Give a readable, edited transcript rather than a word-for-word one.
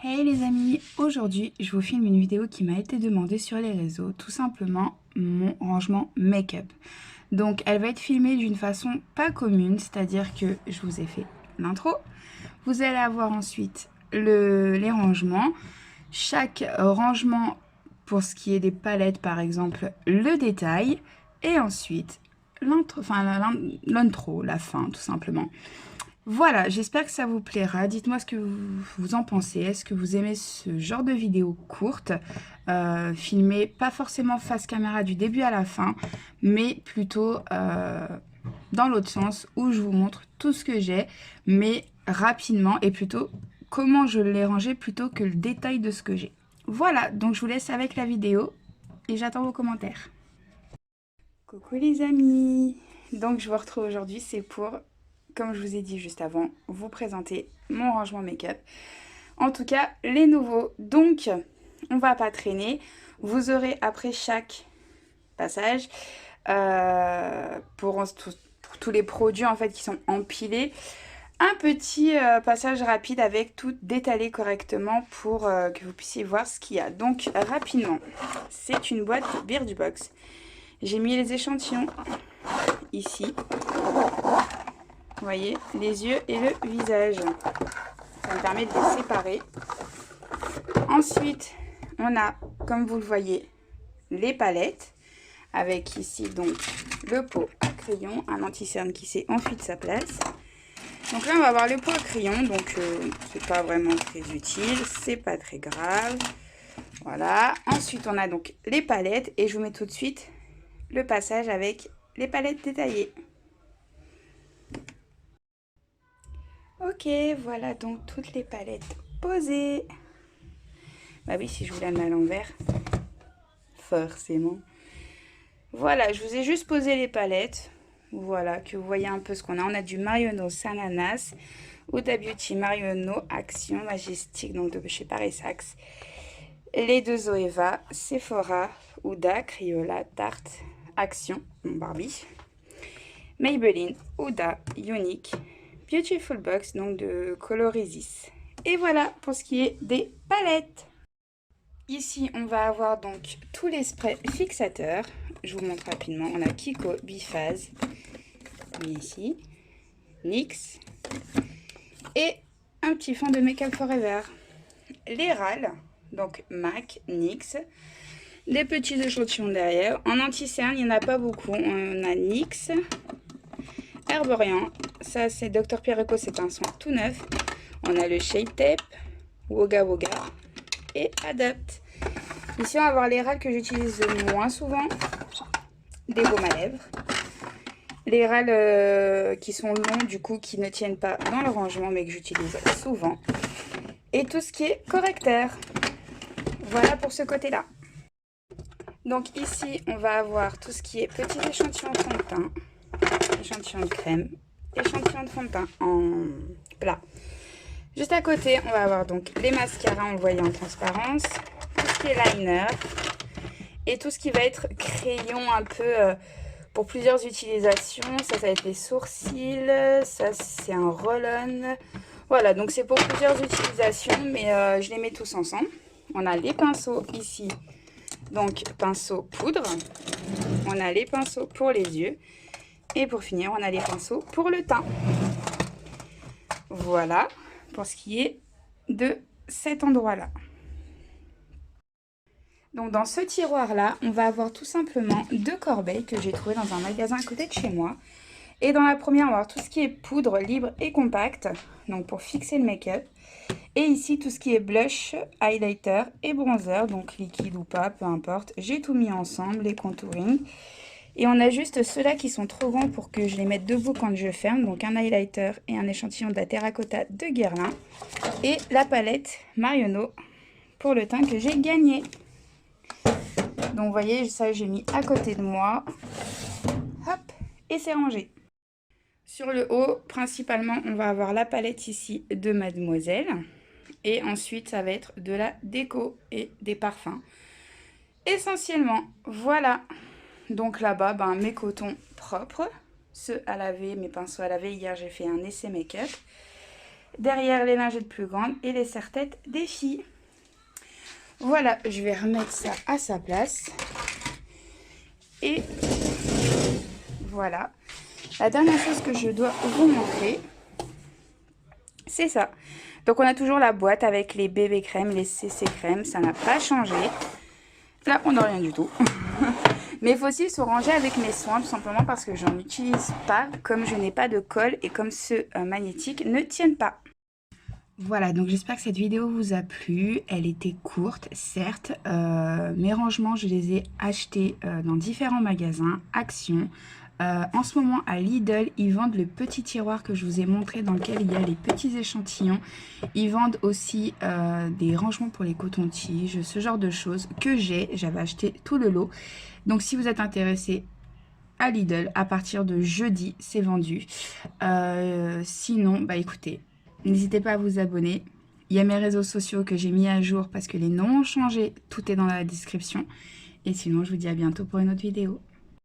Hey les amis, aujourd'hui je vous filme une vidéo qui m'a été demandée sur les réseaux, tout simplement mon rangement make-up. Donc elle va être filmée d'une façon pas commune, c'est-à-dire que je vous ai fait l'intro, vous allez avoir ensuite les rangements, chaque rangement pour ce qui est des palettes par exemple, le détail, et ensuite l'intro, la fin tout simplement. Voilà, j'espère que ça vous plaira. Dites-moi ce que vous en pensez. Est-ce que vous aimez ce genre de vidéo courte, filmée pas forcément face caméra du début à la fin, mais plutôt dans l'autre sens où je vous montre tout ce que j'ai, mais rapidement et plutôt comment je l'ai rangé plutôt que le détail de ce que j'ai. Voilà, donc je vous laisse avec la vidéo et j'attends vos commentaires. Coucou les amis! Donc je vous retrouve aujourd'hui, c'est pour, comme je vous ai dit juste avant, vous présenter mon rangement make-up. En tout cas, les nouveaux. Donc, on va pas traîner. Vous aurez après chaque passage, pour tous les produits en fait qui sont empilés, un petit passage rapide avec tout détalé correctement pour que vous puissiez voir ce qu'il y a. Donc, rapidement, c'est une boîte Birchbox. J'ai mis les échantillons ici. Vous voyez, les yeux et le visage. Ça me permet de les séparer. Ensuite, on a, comme vous le voyez, les palettes. Avec ici, donc, le pot à crayon, un anti-cerne qui s'est enfui de sa place. Donc là, on va avoir le pot à crayon. Donc, c'est pas vraiment très utile. C'est pas très grave. Voilà. Ensuite, on a donc les palettes. Et je vous mets tout de suite le passage avec les palettes détaillées. Ok, voilà donc toutes les palettes posées. Bah oui, si je vous la mets à l'envers, forcément. Voilà, je vous ai juste posé les palettes. Voilà, que vous voyez un peu ce qu'on a. On a du Marionneau Sananas, Huda Beauty Marionneau Action Majestic, donc de chez Paris Saxe. Les deux Zoeva, Sephora, Huda, Criolla, Tarte, Action, mon Barbie. Maybelline, Huda, Unique, Beautiful Box, donc de Colorizis. Et voilà pour ce qui est des palettes. Ici, on va avoir donc tous les sprays fixateurs. Je vous montre rapidement. On a Kiko, Biphase, ici, NYX et un petit fond de Make Up Forever. Les râles, donc MAC, NYX. Des petits échantillons derrière. En anti-cerne, il n'y en a pas beaucoup. On a NYX, Herborian. Ça, c'est Dr. Pierre Eco, c'est un soin tout neuf. On a le Shape Tape, Woga Woga et Adapt. Ici, on va avoir les râles que j'utilise moins souvent. Des baumes à lèvres. Les râles qui sont longs, du coup, qui ne tiennent pas dans le rangement, mais que j'utilise souvent. Et tout ce qui est correcteur. Voilà pour ce côté-là. Donc ici, on va avoir tout ce qui est petit échantillon de fond de teint, échantillon de crème, échantillon de fond de teint en plat. Juste à côté, on va avoir donc les mascaras, on le voyait en transparence, tout ce qui est liner et tout ce qui va être crayon un peu pour plusieurs utilisations. Ça va être les sourcils, ça c'est un roll-on. Voilà, donc c'est pour plusieurs utilisations, mais je les mets tous ensemble. On a les pinceaux ici, donc pinceau poudre. On a les pinceaux pour les yeux. Et pour finir, on a les pinceaux pour le teint. Voilà pour ce qui est de cet endroit-là. Donc dans ce tiroir-là, on va avoir tout simplement deux corbeilles que j'ai trouvées dans un magasin à côté de chez moi. Et dans la première, on va avoir tout ce qui est poudre libre et compacte, donc pour fixer le make-up. Et ici, tout ce qui est blush, highlighter et bronzer, donc liquide ou pas, peu importe. J'ai tout mis ensemble, les contouring. Et on a juste ceux-là qui sont trop grands pour que je les mette debout quand je ferme. Donc un highlighter et un échantillon de la terracotta de Guerlain. Et la palette Marionneau pour le teint que j'ai gagné. Donc vous voyez, ça j'ai mis à côté de moi. Hop, et c'est rangé. Sur le haut, principalement, on va avoir la palette ici de Mademoiselle. Et ensuite, ça va être de la déco et des parfums. Essentiellement, voilà. Donc là-bas, ben, mes cotons propres, ceux à laver, mes pinceaux à laver. Hier, j'ai fait un essai make-up. Derrière, les lingettes plus grandes et les serre-têtes des filles. Voilà, je vais remettre ça à sa place. Et voilà. La dernière chose que je dois vous montrer, c'est ça. Donc on a toujours la boîte avec les bébés crèmes, les CC crèmes, ça n'a pas changé. Là, on n'a rien du tout. Mes fossiles sont rangés avec mes soins, tout simplement parce que j'en utilise pas, comme je n'ai pas de colle et comme ceux magnétiques ne tiennent pas. Voilà, donc j'espère que cette vidéo vous a plu. Elle était courte, certes. Mes rangements, je les ai achetés dans différents magasins, Action. En ce moment, à Lidl, ils vendent le petit tiroir que je vous ai montré dans lequel il y a les petits échantillons. Ils vendent aussi des rangements pour les cotons-tiges, ce genre de choses que j'avais acheté tout le lot. Donc si vous êtes intéressé, à Lidl, à partir de jeudi, c'est vendu. Sinon, bah écoutez, n'hésitez pas à vous abonner. Il y a mes réseaux sociaux que j'ai mis à jour parce que les noms ont changé. Tout est dans la description. Et sinon, je vous dis à bientôt pour une autre vidéo.